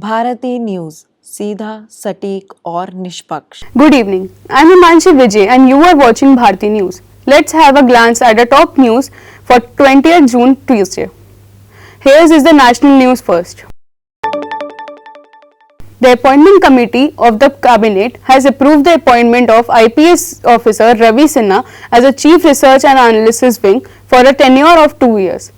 Bharti news, सीधा, सटीक और निष्पक्ष। Good evening. I'm Himanshi Vijay and you are watching Bharti News. Let's have a glance at the top news for 20th June Tuesday. Here is the national news first. The appointment committee of the cabinet has approved the appointment of IPS officer Ravi Sinha as a chief research and analysis wing for a tenure of 2 years.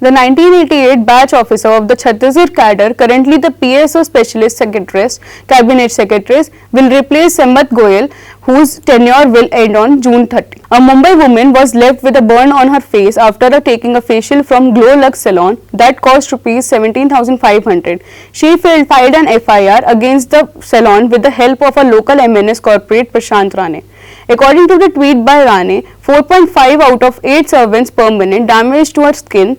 The 1988 batch officer of the Chhattisgarh cadre, currently the PSO Specialist Secretaries, Cabinet Secretaries, will replace Sammat Goyal, whose tenure will end on June 30. A Mumbai woman was left with a burn on her face after taking a facial from Glow Lux Salon that cost Rs 17,500. She filed an FIR against the salon with the help of a local MNS corporate Prashant Rane. According to the tweet by Rane, 4.5 out of 8 servants permanent damage to her skin,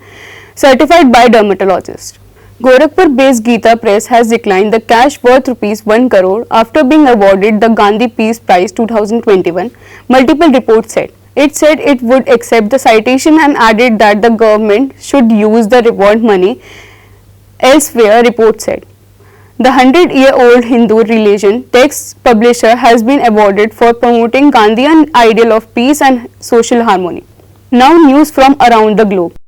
certified by dermatologist. Gorakhpur-based Geeta Press has declined the cash worth ₹1 crore after being awarded the Gandhi Peace Prize 2021, multiple reports said. It said it would accept the citation and added that the government should use the reward money elsewhere, report said. The 100-year-old Hindu religion text publisher has been awarded for promoting Gandhian ideal of peace and social harmony. Now news from around the globe.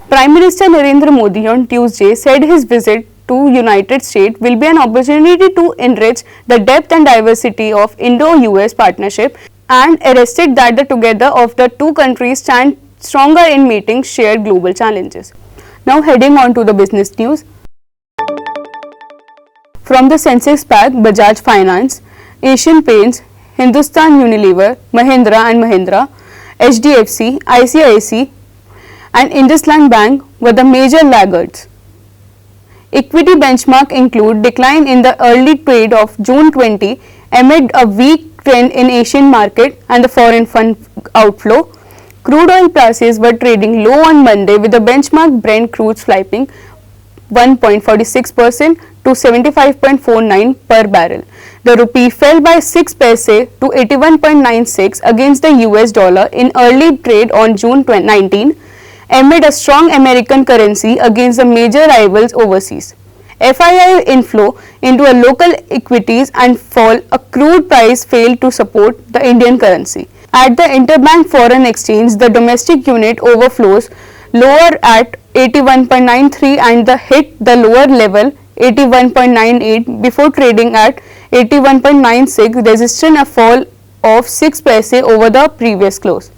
Prime Minister Narendra Modi on Tuesday said his visit to United States will be an opportunity to enrich the depth and diversity of Indo-US partnership and arrested that the together of the two countries stand stronger in meeting shared global challenges. Now heading on to the business news. From the Sensex Pack, Bajaj Finance, Asian Paints, Hindustan Unilever, Mahindra and Mahindra, HDFC, ICICI and IndusLand Bank were the major laggards. Equity benchmark include decline in the early trade of June 20 amid a weak trend in Asian market and the foreign fund outflow. Crude oil prices were trading low on Monday with the benchmark Brent crude slipping 1.46% to 75.49 per barrel. The rupee fell by 6 paise to 81.96 against the US dollar in early trade on June 19 amid a strong American currency against the major rivals overseas. FII inflow into a local equities and fall a crude price failed to support the Indian currency. At the interbank foreign exchange, the domestic unit overflows lower at 81.93 and the hit the lower level 81.98 before trading at 81.96, registering a fall of 6 paise over the previous close.